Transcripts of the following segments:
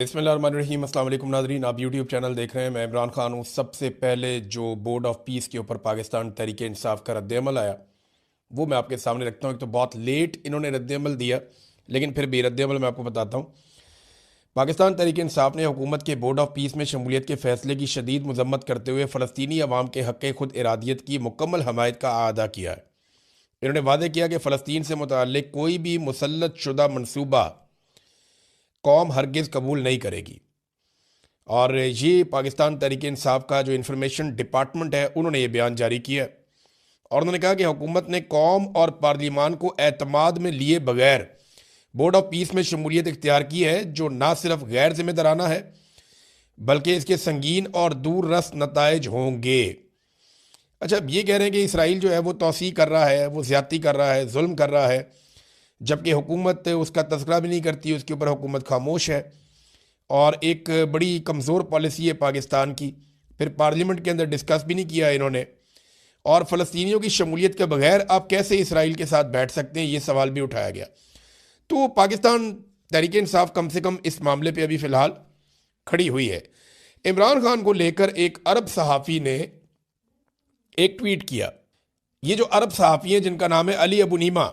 बिस्मिल्लाहिर्रहमानिर्रहीम। अस्सलाम वालेकुम नाज़रीन, आप यूट्यूब चैनल देख रहे हैं। मैं इमरान खान हूँ। सबसे पहले जो बोर्ड ऑफ पीस के ऊपर पाकिस्तान तहरीक इंसाफ का रद्दअमल आया वो मैं आपके सामने रखता हूँ। एक तो बहुत लेट इन्होंने रद्दअमल दिया, लेकिन फिर भी रद्दअमल मैं आपको बताता हूँ। पाकिस्तान तहरीक इंसाफ ने हुकूमत के बोर्ड ऑफ पीस में शमूलियत के फैसले की शदीद मजम्मत करते हुए फ़लस्तीनी अवाम के हक़ खुद इरादियत की मुकम्मल हमायत का अदा किया है। इन्होंने वादे किया कि फ़लस्तीन से मुतअल्लिक़ कोई भी मुसल्लत शुदा मनसूबा कौम हरगिज़ कबूल नहीं करेगी। और ये पाकिस्तान तहरीक इंसाफ का जो इंफॉर्मेशन डिपार्टमेंट है उन्होंने ये बयान जारी किया है। और उन्होंने कहा कि हुकूमत ने कौम और पार्लिमान को एतमाद में लिए बगैर बोर्ड ऑफ पीस में शमूलियत इख्तियार की है, जो ना सिर्फ गैर जिम्मेदाराना है बल्कि इसके संगीन और दूर रस नताइज होंगे। अच्छा, अब ये कह रहे हैं कि इसराइल जो है वो तौसी कर रहा है, वो ज़्यादती कर रहा है, जुल्म कर रहा है, जबकि हुकूमत उसका तज़किरा भी नहीं करती, उसके ऊपर हुकूमत खामोश है और एक बड़ी कमज़ोर पॉलिसी है पाकिस्तान की। फिर पार्लियामेंट के अंदर डिस्कस भी नहीं किया इन्होंने। और फ़लस्तीनियों की शमूलियत के बगैर आप कैसे इसराइल के साथ बैठ सकते हैं, ये सवाल भी उठाया गया। तो पाकिस्तान तहरीक इंसाफ कम से कम इस मामले पे अभी फ़िलहाल खड़ी हुई है। इमरान खान को लेकर एक अरब सहाफ़ी ने एक ट्वीट किया। ये जो अरब सहाफ़ी हैं जिनका नाम है अली अबू नीमा,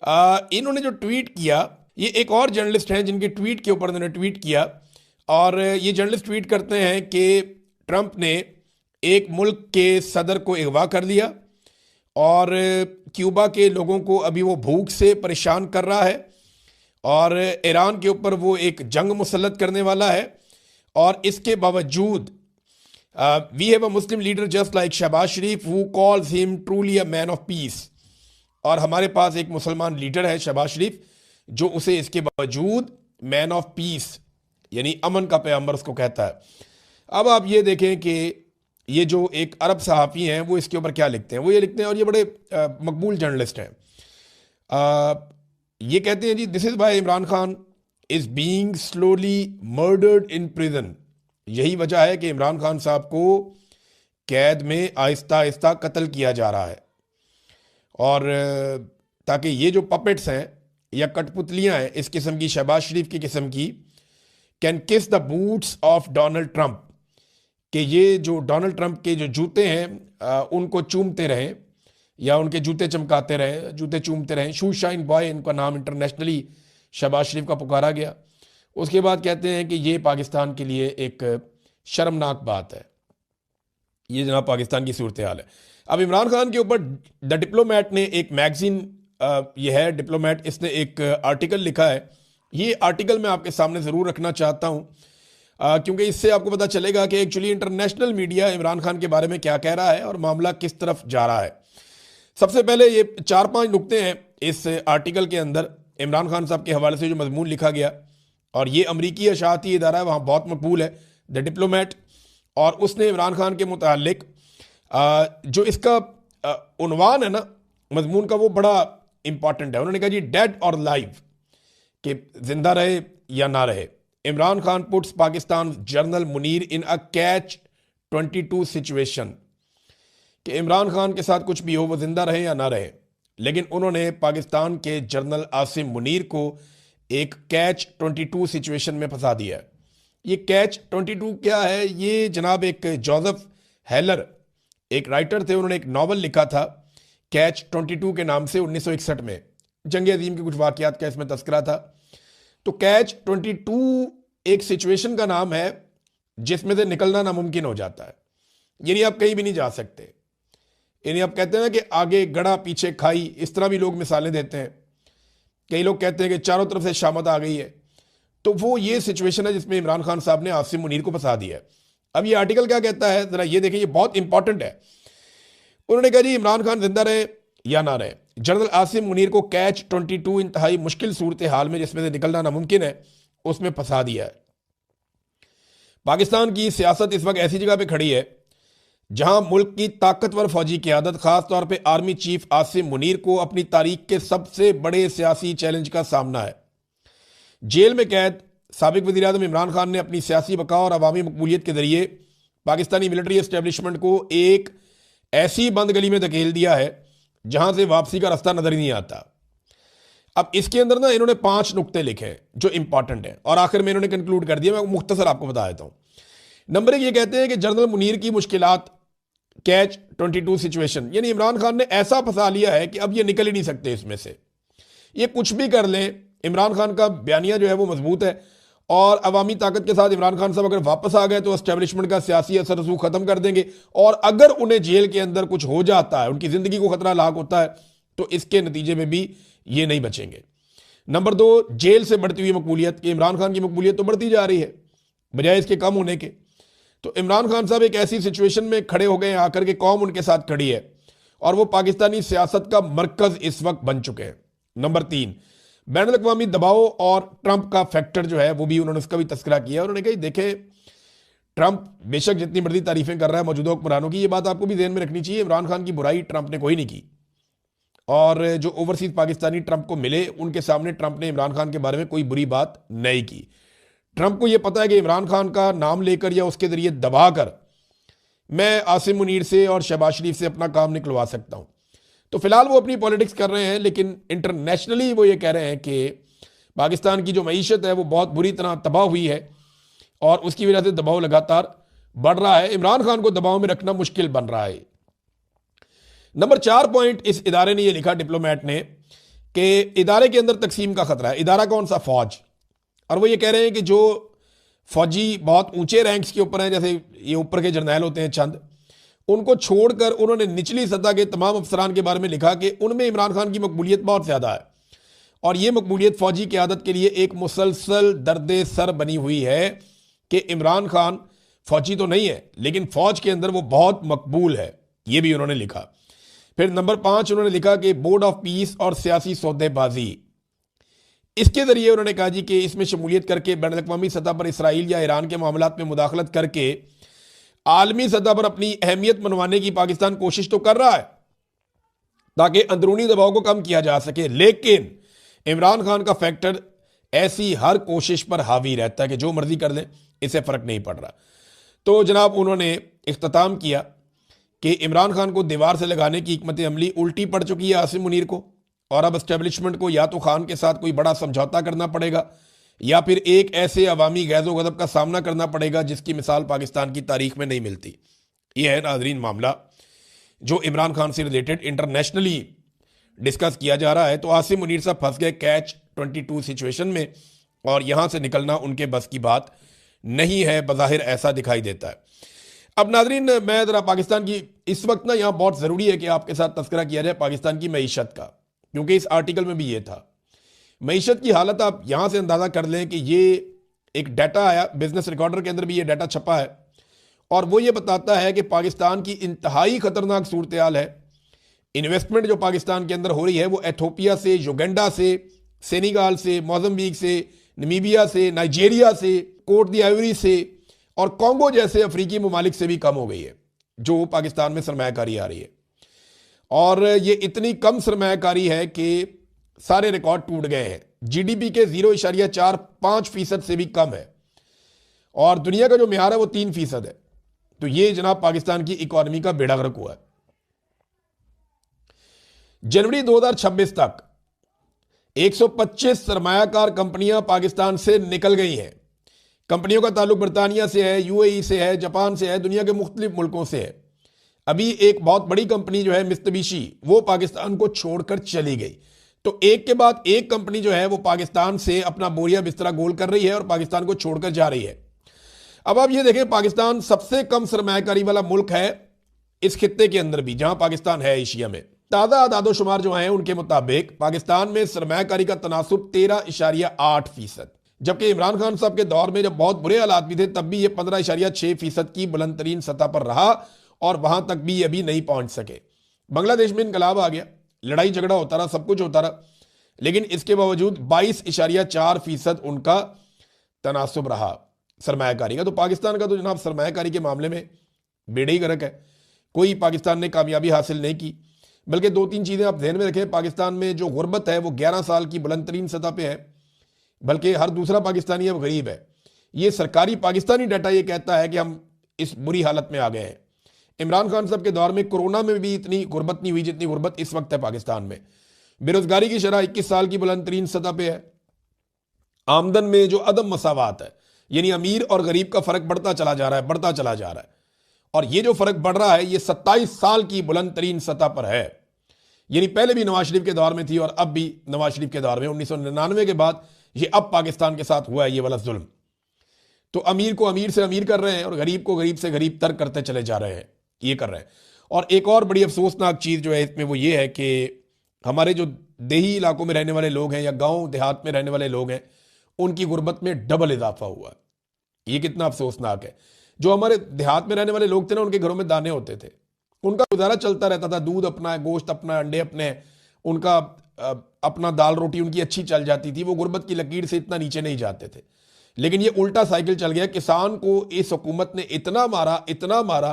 इन्होंने जो ट्वीट किया, ये एक और जर्नलिस्ट हैं जिनके ट्वीट के ऊपर इन्होंने ट्वीट किया। और ये जर्नलिस्ट ट्वीट करते हैं कि ट्रंप ने एक मुल्क के सदर को अगवा कर लिया और क्यूबा के लोगों को अभी वो भूख से परेशान कर रहा है और ईरान के ऊपर वो एक जंग मुसल्लत करने वाला है। और इसके बावजूद we have a Muslim leader just like Shahbaz Sharif who calls him truly a man of peace. और हमारे पास एक मुसलमान लीडर है शहबाज शरीफ जो उसे इसके बावजूद मैन ऑफ पीस यानी अमन का पैगंबर उसको कहता है। अब आप ये देखें कि ये जो एक अरब सहाफ़ी हैं वो इसके ऊपर क्या लिखते हैं। वो ये लिखते हैं, और ये बड़े मकबूल जर्नलिस्ट हैं। ये कहते हैं जी, this is why Imran Khan is being slowly murdered in prison. यही वजह है कि इमरान खान साहब को कैद में आहिस्ता आहिस्ता कत्ल किया जा रहा है। और ताकि ये जो पपेट्स हैं या कठपुतलियाँ हैं इस किस्म की, शहबाज शरीफ की किस्म की, कैन किस the boots of Donald Trump, कि ये जो डोनाल्ड ट्रंप के जो जूते हैं उनको चूमते रहें या उनके जूते चमकाते रहें, जूते चूमते रहें। शू शाइन बॉय इनका नाम इंटरनेशनली शहबाज शरीफ का पुकारा गया। उसके बाद कहते हैं कि ये पाकिस्तान के लिए एक शर्मनाक बात है। ये जनाब पाकिस्तान की सूरत हाल है। अब इमरान खान के ऊपर द डिप्लोमेट ने एक मैगजीन, ये है डिप्लोमेट, इसने एक आर्टिकल लिखा है। ये आर्टिकल मैं आपके सामने ज़रूर रखना चाहता हूँ क्योंकि इससे आपको पता चलेगा कि actually international media Imran Khan के बारे में क्या कह रहा है और मामला किस तरफ जा रहा है। सबसे पहले ये 4-5 नुक्ते हैं इस आर्टिकल के अंदर इमरान खान साहब के हवाले से जो मजमून लिखा गया। और ये अमरीकी अशाती इदारा है, वहाँ बहुत मकबूल है, द डिप्लोमेट। और उसने इमरान खान के मुतालिक जो इसका उन्वान है ना मजमून का, वो बड़ा इंपॉर्टेंट है। उन्होंने कहा जी, डेड और लाइव, कि जिंदा रहे या ना रहे, Imran Khan puts Pakistan journal Munir in a catch 22 situation. कि इमरान खान के साथ कुछ भी हो, वो जिंदा रहे या ना रहे, लेकिन उन्होंने पाकिस्तान के जर्नल आसिम मुनीर को एक कैच 22 सिचुएशन में फंसा दिया है। ये कैच 22 क्या है? ये जनाब एक जोसेफ हेलर, एक राइटर थे, उन्होंने एक नावल लिखा था कैच 22 के नाम से 1961 में। जंग अजीम के कुछ वाक़यात का इसमें तस्करा था। तो कैच 22 एक सिचुएशन का नाम है जिसमें से निकलना नामुमकिन हो जाता है। यानी आप कहीं भी नहीं जा सकते। यानी आप कहते हैं ना कि आगे गड़ा पीछे खाई, इस तरह भी लोग मिसालें देते हैं। कई लोग कहते हैं कि चारों तरफ से शामत आ गई है। तो वो ये सिचुएशन है जिसमें इमरान खान साहब ने आसिम मुनीर को फंसा दिया है। अब ये आर्टिकल क्या कहता है, जरा ये देखें, ये बहुत इंपॉर्टेंट है। उन्होंने कहा जी, इमरान खान जिंदा रहे या ना रहे, जनरल आसिम मुनीर को कैच 22 इंतहाई मुश्किल सूरत हाल में जिसमें से निकलना नामुमकिन है उसमें फंसा दिया है। पाकिस्तान की सियासत इस वक्त ऐसी जगह पे खड़ी है जहां मुल्क की ताकतवर फौजी क़यादत, खास तौर पे आर्मी चीफ आसिम मुनीर को अपनी तारीख के सबसे बड़े सियासी चैलेंज का सामना है। जेल में कैद साबिक वज़ीर आज़म इमरान खान ने अपनी सियासी बका और अवामी मकबूलियत के जरिए पाकिस्तानी मिलिट्री एस्टेब्लिशमेंट को एक ऐसी बंद गली में धकेल दिया है जहां से वापसी का रास्ता नजर ही नहीं आता। अब इसके अंदर ना इन्होंने 5 नुक्ते लिखे हैं जो इंपॉर्टेंट है और आखिर में इन्होंने कंक्लूड कर दिया। मैं मुख्तसर आपको बता देता हूं। नंबर 1 ये कहते हैं कि जनरल मुनीर की मुश्किलात कैच 22 सिचुएशन, यानी इमरान खान ने ऐसा फंसा लिया है कि अब ये निकल ही नहीं सकते इसमें से। ये कुछ भी कर लें, इमरान खान का बयानिया जो है वो मजबूत है और अवामी ताकत के साथ इमरान खान साहब अगर वापस आ गए तो एस्टेब्लिशमेंट का सियासी असर रसूख खत्म कर देंगे, और अगर उन्हें जेल के अंदर कुछ हो जाता है, उनकी जिंदगी को खतरा लाक होता है, तो इसके नतीजे में भी ये नहीं बचेंगे। नंबर 2, जेल से बढ़ती हुई मकबूलियत, कि इमरान खान की मकबूलियत तो बढ़ती जा रही है बजाय इसके कम होने के। तो इमरान खान साहब एक ऐसी सिचुएशन में खड़े हो गए आकर के कौम उनके साथ खड़ी है और वो पाकिस्तानी सियासत का मरकज इस वक्त बन चुके हैं। नंबर 3, बैनुल अक़वामी दबाव और ट्रंप का फैक्टर जो है वो भी उन्होंने उसका भी तस्करा किया। उन्होंने कहा देखे, ट्रंप बेशक जितनी मर्जी तारीफें कर रहा है मौजूदा हुक्मरानों की, ये बात आपको भी ध्यान में रखनी चाहिए, इमरान खान की बुराई ट्रंप ने कोई नहीं की, और जो ओवरसीज पाकिस्तानी ट्रंप को मिले उनके सामने ट्रंप ने इमरान खान के बारे में कोई बुरी बात नहीं की। ट्रंप को यह पता है कि इमरान खान का नाम लेकर या उसके जरिए दबाकर मैं आसिम मुनीर से और शहबाज शरीफ से अपना काम निकलवा सकता हूं। तो फिलहाल वो अपनी पॉलिटिक्स कर रहे हैं, लेकिन इंटरनेशनली वो ये कह रहे हैं कि पाकिस्तान की जो मईशत है वो बहुत बुरी तरह तबाह हुई है और उसकी वजह से दबाव लगातार बढ़ रहा है, इमरान खान को दबाव में रखना मुश्किल बन रहा है। नंबर 4 पॉइंट इस इदारे ने यह लिखा, डिप्लोमेट ने, कि इदारे के अंदर तकसीम का खतरा है। इदारा कौन सा? फौज। और वो ये कह रहे हैं कि जो फौजी बहुत ऊंचे रैंक्स के ऊपर हैं, जैसे ये ऊपर के जर्नैल होते हैं चंद, उनको छोड़कर उन्होंने निचली सतह के तमाम अफसरान के बारे में लिखा कि उनमें इमरान खान की मकबूलियत बहुत ज़्यादा है और ये मकबूलियत फौजी क़यादत के लिए एक मुसलसल दर्द सर बनी हुई है कि इमरान खान फौजी तो नहीं है लेकिन फौज के अंदर वो बहुत मकबूल है, ये भी उन्होंने लिखा। फिर नंबर 5 उन्होंने लिखा कि बोर्ड ऑफ पीस और सियासी सौदेबाजी, इसके जरिए उन्होंने कहा जी कि इसमें शमूलियत करके बैनुल अक़वामी सतह पर इसराइल या ईरान के मामलात में मुदाखलत करके आलमी सतह पर अपनी अहमियत मनवाने की पाकिस्तान कोशिश तो कर रहा है ताकि अंदरूनी दबाव को कम किया जा सके, लेकिन इमरान खान का फैक्टर ऐसी हर कोशिश पर हावी रहता है कि जो मर्जी कर लें, इससे फर्क नहीं पड़ रहा। तो जनाब उन्होंने इख्तिताम किया कि इमरान खान को दीवार से लगाने की हिकमत अमली उल्टी पड़ चुकी है आसिम मुनीर को, और अब एस्टेब्लिशमेंट को या तो खान के साथ कोई बड़ा समझौता करना पड़ेगा या फिर एक ऐसे अवामी गैज़ो गज़ब का सामना करना पड़ेगा जिसकी मिसाल पाकिस्तान की तारीख में नहीं मिलती। यह है नाजरीन मामला जो इमरान खान से रिलेटेड इंटरनेशनली डिस्कस किया जा रहा है। तो आसिम मुनीर साहब फंस गए कैच 22 सिचुएशन में और यहां से निकलना उनके बस की बात नहीं है, बज़ाहिर ऐसा दिखाई देता है। अब नाजरीन मैं ज़रा पाकिस्तान की इस वक्त ना यहाँ बहुत ज़रूरी है कि आपके साथ तस्करा किया जाए पाकिस्तान की मईशत का, क्योंकि इस आर्टिकल में भी ये था। मईशत की हालत आप यहाँ से अंदाज़ा कर लें कि ये एक डाटा आया, बिजनेस रिकॉर्डर के अंदर भी ये डाटा छपा है और वो ये बताता है कि पाकिस्तान की इंतहाई ख़तरनाक सूरत हाल है। इन्वेस्टमेंट जो पाकिस्तान के अंदर हो रही है वो एथोपिया से, युगांडा से, सेनेगाल से, मोज़म्बिक से, नमीबिया से, नाइजीरिया से, कोट दी आइवरी से और कॉन्गो जैसे अफ्रीकी ममालिक से भी कम हो गई है जो पाकिस्तान में सरमायाकारी आ रही है। और ये इतनी कम सरमायाकारी है कि सारे रिकॉर्ड टूट गए हैं। जीडीपी के 0.45% से भी कम है और दुनिया का जो म्यार है वो 3% है। तो ये जनाब पाकिस्तान की इकोनॉमी का बेड़ा गर्क हुआ है। जनवरी 2026 तक 125 सरमायाकार कंपनियां पाकिस्तान से निकल गई हैं। कंपनियों का ताल्लुक बरतानिया से है, यूएई से है, जापान से है, दुनिया के मुख्तलिफ मुल्कों से है। अभी एक बहुत बड़ी कंपनी जो है मित्सुबिशी, वो पाकिस्तान को छोड़कर चली गई। तो एक के बाद एक कंपनी जो है वो पाकिस्तान से अपना बोरिया बिस्तरा गोल कर रही है और पाकिस्तान को छोड़कर जा रही है। अब आप ये देखें, पाकिस्तान सबसे कम सरमायाकारी वाला मुल्क है इस खित्ते के अंदर भी, जहां पाकिस्तान है एशिया में। ताज़ा आदादोशुमार जो हैं उनके मुताबिक पाकिस्तान में सरमायाकारी का तनासुब 13.8%, जबकि इमरान खान साहब के दौर में जब बहुत बुरे हालात भी थे तब भी ये 15.6% की बुलंद तरीन सतह पर रहा और वहां तक भी अभी नहीं पहुंच सके। बांग्लादेश में इनकलाब आ गया, लड़ाई झगड़ा होता रहा, सब कुछ होता रहा, लेकिन इसके बावजूद 22.4% उनका तनासुब रहा सरमायाकारी का। तो पाकिस्तान का तो जनाब सरमायाकारी के मामले में बेड़े ही गर्क है, कोई पाकिस्तान ने कामयाबी हासिल नहीं की। बल्कि 2-3 चीज़ें आप ध्यान में रखें, पाकिस्तान में जो गुर्बत है वो 11 साल की बुलंद तरीन सतह पे है, बल्कि हर दूसरा पाकिस्तानी अब गरीब है। ये सरकारी पाकिस्तानी डाटा ये कहता है कि हम इस बुरी हालत में आ गए हैं। इमरान खान साहब के दौर में कोरोना में भी इतनी गुर्बत नहीं हुई जितनी गुर्बत इस वक्त है पाकिस्तान में। बेरोजगारी की शरह 21 साल की बुलंद तरीन सतह पे है। आमदन में जो अदम मसावात है, यानी अमीर और गरीब का फर्क बढ़ता चला जा रहा है, बढ़ता चला जा रहा है। और ये जो फर्क बढ़ रहा है ये 27 साल की बुलंद तरीन सतह पर है। यानी पहले भी नवाज शरीफ के दौर में थी और अब भी नवाज शरीफ के दौर में, 1999 के बाद ये अब पाकिस्तान के साथ हुआ है ये वाला जुल्म। तो अमीर को अमीर से अमीर कर रहे हैं और गरीब को गरीब से गरीब तर करते चले जा रहे हैं, ये कर रहे हैं। और एक और बड़ी अफसोसनाक चीज़ जो है इसमें वो ये है कि हमारे जो देही इलाकों में रहने वाले लोग हैं या गांव देहात में रहने वाले लोग हैं, उनकी गुर्बत में डबल इजाफा हुआ है। ये कितना अफसोसनाक है। जो हमारे देहात में रहने वाले लोग थे ना, उनके घरों में दाने होते थे, उनका गुजारा चलता रहता था, दूध अपना है, गोश्त अपना है, अंडे अपने हैं, उनका अपना दाल रोटी उनकी अच्छी चल जाती थी, वो गुर्बत की लकीर से इतना नीचे नहीं जाते थे। लेकिन ये उल्टा साइकिल चल गया, किसान को इस हुकूमत ने इतना मारा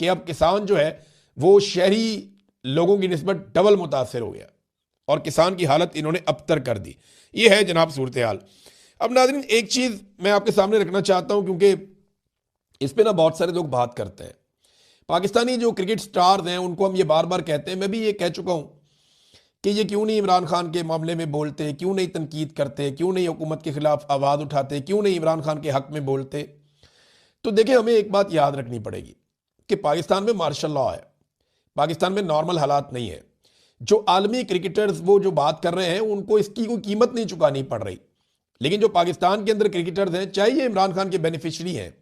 कि अब किसान जो है वो शहरी लोगों की निस्बत डबल मुतासर हो गया और किसान की हालत इन्होंने अबतर कर दी। ये है जनाब सूरत हाल। अब नाज़रीन एक चीज़ मैं आपके सामने रखना चाहता हूं, क्योंकि इस पे ना बहुत सारे लोग बात करते हैं। पाकिस्तानी जो क्रिकेट स्टार्स हैं उनको हम ये बार बार कहते हैं, मैं भी ये कह चुका हूं कि ये क्यों नहीं इमरान खान के मामले में बोलते, क्यों नहीं तनकीद करते, क्यों नहीं हुकूमत के खिलाफ आवाज़ उठाते, क्यों नहीं इमरान खान के हक में बोलते। तो देखिए, हमें एक बात याद रखनी पड़ेगी कि पाकिस्तान में मार्शल लॉ है, पाकिस्तान में नॉर्मल हालात नहीं है। जो आलमी क्रिकेटर्स वो जो बात कर रहे हैं उनको इसकी कोई कीमत नहीं चुकानी पड़ रही, लेकिन जो पाकिस्तान के अंदर क्रिकेटर्स हैं, चाहे ये इमरान खान के बेनिफिशरी हैं,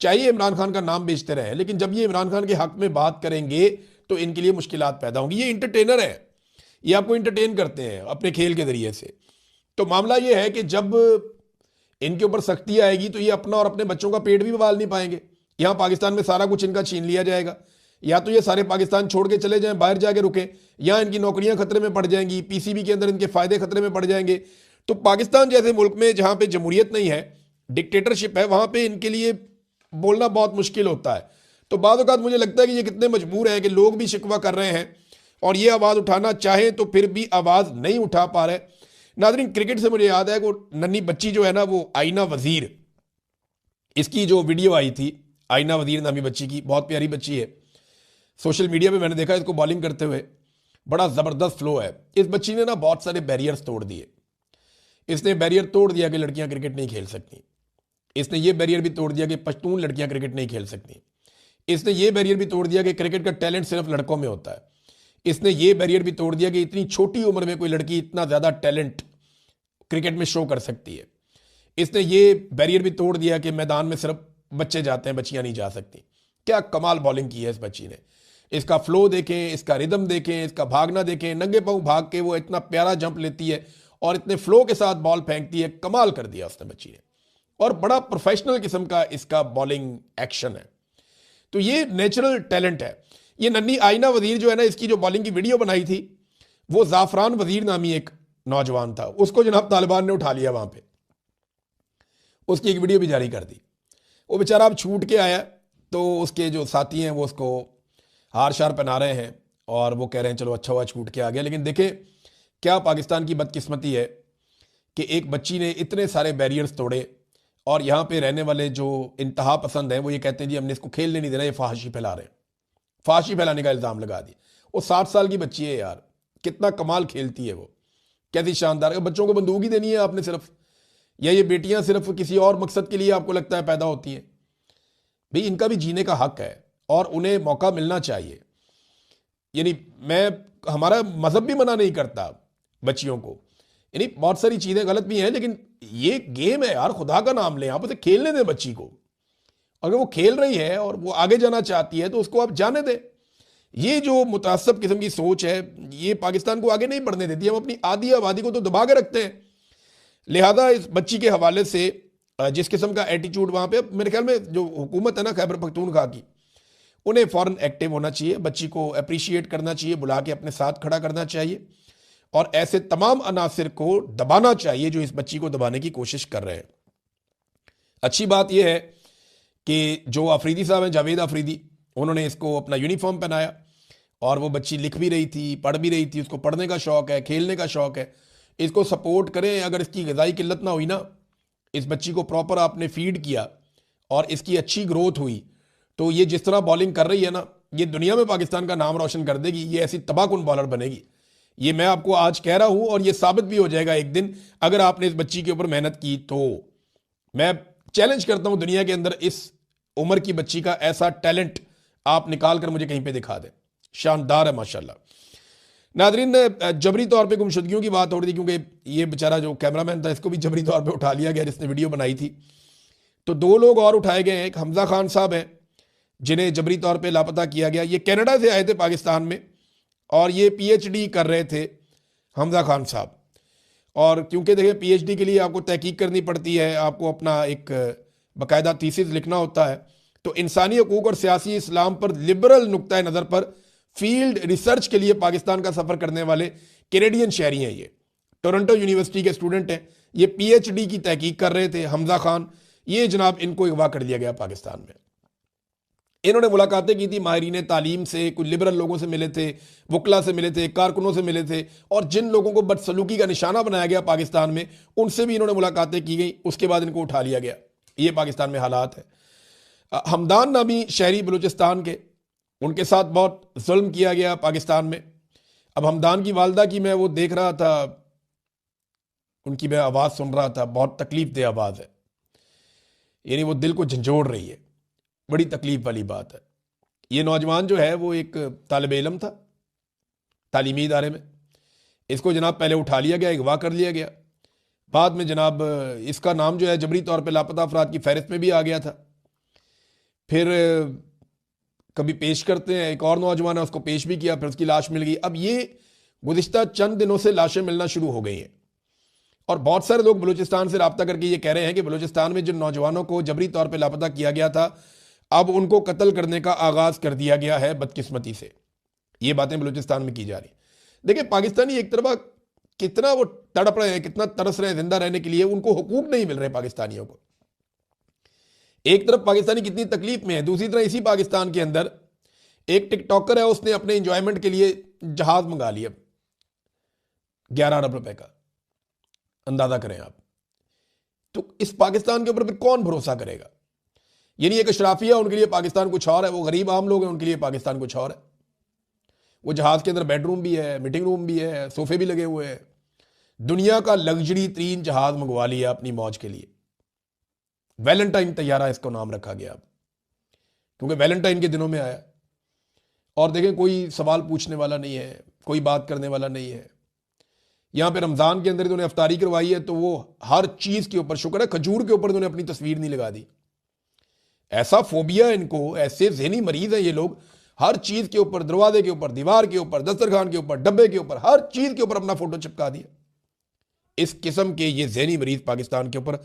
चाहे इमरान खान का नाम बेचते रहे, लेकिन जब ये इमरान खान के हक में बात करेंगे तो इनके लिए मुश्किलात पैदा होंगी। ये इंटरटेनर है, ये आपको इंटरटेन करते हैं अपने खेल के जरिए से। तो मामला ये है कि जब इनके ऊपर सख्ती आएगी तो ये अपना और अपने बच्चों का पेट भी पाल नहीं पाएंगे। यहाँ पाकिस्तान में सारा कुछ इनका छीन लिया जाएगा, या तो ये सारे पाकिस्तान छोड़ के चले जाएं, बाहर जाके रुके, या इनकी नौकरियां खतरे में पड़ जाएंगी, पीसीबी के अंदर इनके फायदे खतरे में पड़ जाएंगे। तो पाकिस्तान जैसे मुल्क में जहां पे जमहूरियत नहीं है, डिक्टेटरशिप है, वहां पे इनके लिए बोलना बहुत मुश्किल होता है। तो बाद औक़ात मुझे लगता है कि ये कितने मजबूर हैं कि लोग भी शिकवा कर रहे हैं और ये आवाज़ उठाना चाहे तो फिर भी आवाज़ नहीं उठा पा रहे। नाज़रीन, क्रिकेट से मुझे याद है वो नन्ही बच्ची जो है ना, वो आइना वजीर, इसकी जो वीडियो आई थी, आइना वजीर नामी बच्ची की, बहुत प्यारी बच्ची है। सोशल मीडिया पे मैंने देखा इसको बॉलिंग करते हुए, बड़ा ज़बरदस्त फ्लो है। इस बच्ची ने ना बहुत सारे बैरियर्स तोड़ दिए। इसने बैरियर तोड़ दिया कि लड़कियां क्रिकेट नहीं खेल सकती। इसने ये बैरियर भी तोड़ दिया कि पश्तून लड़कियां क्रिकेट नहीं खेल सकती। इसने ये बैरियर भी तोड़ दिया कि क्रिकेट का टैलेंट सिर्फ लड़कों में होता है। इसने ये बैरियर भी तोड़ दिया कि इतनी छोटी उम्र में कोई लड़की इतना ज़्यादा टैलेंट क्रिकेट में शो कर सकती है। इसने ये बैरियर भी तोड़ दिया कि मैदान में सिर्फ बच्चे जाते हैं, बच्चियां नहीं जा सकती। क्या कमाल बॉलिंग की है इस बच्ची ने। इसका फ्लो देखें, इसका रिदम देखें, इसका भागना देखें, नंगे पांव भाग के वो इतना प्यारा जंप लेती है और इतने फ्लो के साथ बॉल फेंकती है। कमाल कर दिया उसने बच्ची ने, और बड़ा प्रोफेशनल किस्म का इसका बॉलिंग एक्शन है। तो ये नेचुरल टैलेंट है। ये नन्ही आइना वजीर जो है ना, इसकी जो बॉलिंग की वीडियो बनाई थी, वो जाफरान वजीर नामी एक नौजवान था, उसको जनाब तालिबान ने उठा लिया वहां पे, उसकी एक वीडियो भी जारी कर दी। वो बेचारा अब छूट के आया, तो उसके जो साथी हैं वो उसको हार शार पहना रहे हैं और वो कह रहे हैं चलो अच्छा हुआ छूट के आ गया। लेकिन देखें क्या पाकिस्तान की बदकिस्मती है कि एक बच्ची ने इतने सारे बैरियर्स तोड़े और यहाँ पे रहने वाले जो इंतहा पसंद हैं वो ये कहते हैं जी हमने इसको खेलने नहीं देना, ये फाहशी फैला रहे हैं। फाहशी फैलाने का इल्ज़ाम लगा दिया। वो 7 साल की बच्ची है यार, कितना कमाल खेलती है वो, कैसी शानदार। बच्चों को बंदूक ही देनी है आपने सिर्फ, या ये बेटियां सिर्फ किसी और मकसद के लिए आपको लगता है पैदा होती हैं? भाई इनका भी जीने का हक है और उन्हें मौका मिलना चाहिए। यानी हमारा मजहब भी मना नहीं करता बच्चियों को, यानी बहुत सारी चीज़ें गलत भी हैं, लेकिन ये गेम है यार, खुदा का नाम लें, आप उसे खेलने दें बच्ची को। अगर वो खेल रही है और वो आगे जाना चाहती है तो उसको आप जाने दें। ये जो मुतासब किस्म की सोच है ये पाकिस्तान को आगे नहीं बढ़ने देती। हम अपनी आधी आबादी को तो दबा के रखते हैं। लिहाजा इस बच्ची के हवाले से जिस किस्म का एटीट्यूड वहाँ पे, मेरे ख्याल में जो हुकूमत है ना खैबर पख्तूनख्वा की, उन्हें फ़ौरन एक्टिव होना चाहिए, बच्ची को अप्रिशिएट करना चाहिए, बुला के अपने साथ खड़ा करना चाहिए और ऐसे तमाम अनासिर को दबाना चाहिए जो इस बच्ची को दबाने की कोशिश कर रहे हैं। अच्छी बात यह है कि जो अफरीदी साहब हैं, जावेद अफरीदी, उन्होंने इसको अपना यूनिफॉर्म पहनाया और वो बच्ची लिख भी रही थी, पढ़ भी रही थी, उसको पढ़ने का शौक़ है, खेलने का शौक़ है। इसको सपोर्ट करें। अगर इसकी ग़िज़ाई किल्लत ना हुई ना, इस बच्ची को प्रॉपर आपने फीड किया और इसकी अच्छी ग्रोथ हुई, तो ये जिस तरह बॉलिंग कर रही है ना, ये दुनिया में पाकिस्तान का नाम रोशन कर देगी। ये ऐसी तबाहकुन बॉलर बनेगी ये मैं आपको आज कह रहा हूं और ये साबित भी हो जाएगा एक दिन, अगर आपने इस बच्ची के ऊपर मेहनत की तो। मैं चैलेंज करता हूं दुनिया के अंदर इस उम्र की बच्ची का ऐसा टैलेंट आप निकाल कर मुझे कहीं पे दिखा दें। शानदार है माशाल्लाह। नादरीन, जबरी तौर पे गुमशुदगियों की बात हो रही थी, क्योंकि ये बेचारा जो कैमरामैन था इसको भी जबरी तौर पे उठा लिया गया जिसने वीडियो बनाई थी। तो 2 लोग और उठाए गए हैं। एक हमजा खान साहब हैं जिन्हें जबरी तौर पे लापता किया गया। ये कनाडा से आए थे पाकिस्तान में और ये पीएचडी कर रहे थे हमजा खान साहब। और क्योंकि देखिए पीएचडी के लिए आपको तहकीक करनी पड़ती है, आपको अपना एक बाकायदा थीसिस लिखना होता है। तो इंसानी हकूक और सियासी इस्लाम पर लिबरल नुक्ता नज़र पर फील्ड रिसर्च के लिए पाकिस्तान का सफ़र करने वाले कैनेडियन शहरी हैं। ये टोरंटो यूनिवर्सिटी के स्टूडेंट हैं। ये पीएचडी की तहकीक कर रहे थे हमजा खान। ये जनाब इनको अगवा कर लिया गया पाकिस्तान में। इन्होंने मुलाकातें की थी माहिरीन तालीम से, कुछ लिबरल लोगों से मिले थे, वकला से मिले थे, कारकुनों से मिले थे, और जिन लोगों को बदसलूकी का निशाना बनाया गया पाकिस्तान में उनसे भी इन्होंने मुलाकातें की गई। उसके बाद इनको उठा लिया गया। ये पाकिस्तान में हालात है। हमदान नामी शहरी बलूचिस्तान के, उनके साथ बहुत जुल्म किया गया पाकिस्तान में। अब हमदान की वालदा की मैं वो देख रहा था, उनकी मैं आवाज़ सुन रहा था, बहुत तकलीफ दे आवाज़ है, यानी वो दिल को झंझोड़ रही है। बड़ी तकलीफ वाली बात है। ये नौजवान जो है वो एक तालिब इल्म था तालीमी इदारे में। इसको जनाब पहले उठा लिया गया, अगवा कर लिया गया। बाद में जनाब इसका नाम जो है जबरी तौर पे लापता अफराद की फहरिस्त में भी आ गया था। फिर कभी पेश करते हैं, एक और नौजवान है उसको पेश भी किया, फिर उसकी लाश मिल गई। अब ये गुज़िश्ता चंद दिनों से लाशें मिलना शुरू हो गई हैं और बहुत सारे लोग बलूचिस्तान से रब्ता करके ये कह रहे हैं कि बलूचिस्तान में जिन नौजवानों को जबरी तौर पर लापता किया गया था अब उनको कत्ल करने का आगाज़ कर दिया गया है बदकिस्मती से। ये बातें बलूचिस्तान में की जा रही। देखिए पाकिस्तानी एक तरफा कितना वो तड़प रहे हैं, कितना तरस रहे हैं जिंदा रहने के लिए, उनको हुकूक नहीं मिल रहे पाकिस्तानियों को। एक तरफ पाकिस्तानी कितनी तकलीफ में है, दूसरी तरफ इसी पाकिस्तान के अंदर एक टिकटॉकर है, उसने अपने इंजॉयमेंट के लिए जहाज मंगा लिया 11 अरब रुपए का। अंदाजा करें आप। तो इस पाकिस्तान के ऊपर फिर कौन भरोसा करेगा? यानी एक अशराफिया उनके लिए पाकिस्तान कुछ और है, वो गरीब आम लोग हैं उनके लिए पाकिस्तान कुछ और है। वो जहाज के अंदर बेडरूम भी है, मीटिंग रूम भी है, सोफे भी लगे हुए हैं। दुनिया का लग्जरी 3 जहाज मंगवा लिया अपनी मौज के लिए। वैलेंटाइन तैयारा इसको नाम रखा गया अब, क्योंकि वैलेंटाइन के दिनों में आया। और देखें कोई सवाल पूछने वाला नहीं है, कोई बात करने वाला नहीं है। यहां पे रमजान के अंदर इन्होंने अफ्तारी करवाई है तो वो हर चीज के ऊपर, शुक्र है खजूर के ऊपर इन्होंने अपनी तस्वीर नहीं लगा दी। ऐसा फोबिया इनको, ऐसे ज़हनी मरीज हैं ये लोग, हर चीज के ऊपर, दरवाजे के ऊपर, दीवार के ऊपर, दस्तरखान के ऊपर, डब्बे के ऊपर, हर चीज के ऊपर अपना फोटो चिपका दिया। इस किस्म के ये ज़हनी मरीज पाकिस्तान के ऊपर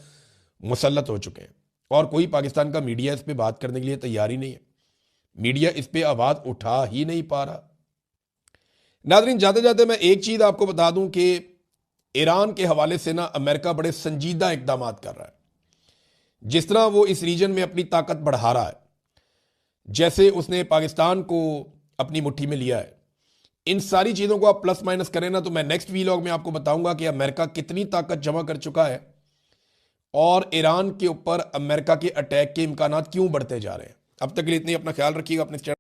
मुसल्लत हो चुके हैं और कोई पाकिस्तान का मीडिया इस पर बात करने के लिए तैयार ही नहीं है। मीडिया इस पर आवाज उठा ही नहीं पा रहा। नाज़रीन, जाते जाते मैं एक चीज आपको बता दूं कि ईरान के हवाले से ना अमेरिका बड़े संजीदा इकदाम कर रहा है। जिस तरह वो इस रीजन में अपनी ताकत बढ़ा रहा है, जैसे उसने पाकिस्तान को अपनी मुट्ठी में लिया है, इन सारी चीज़ों को आप प्लस माइनस करें ना तो मैं नेक्स्ट वीलॉग में आपको बताऊंगा कि अमेरिका कितनी ताकत जमा कर चुका है और ईरान के ऊपर अमेरिका के अटैक के इम्कानात क्यों बढ़ते जा रहे हैं। अब तक के लिए इतनी, अपना ख्याल रखिएगा, अपने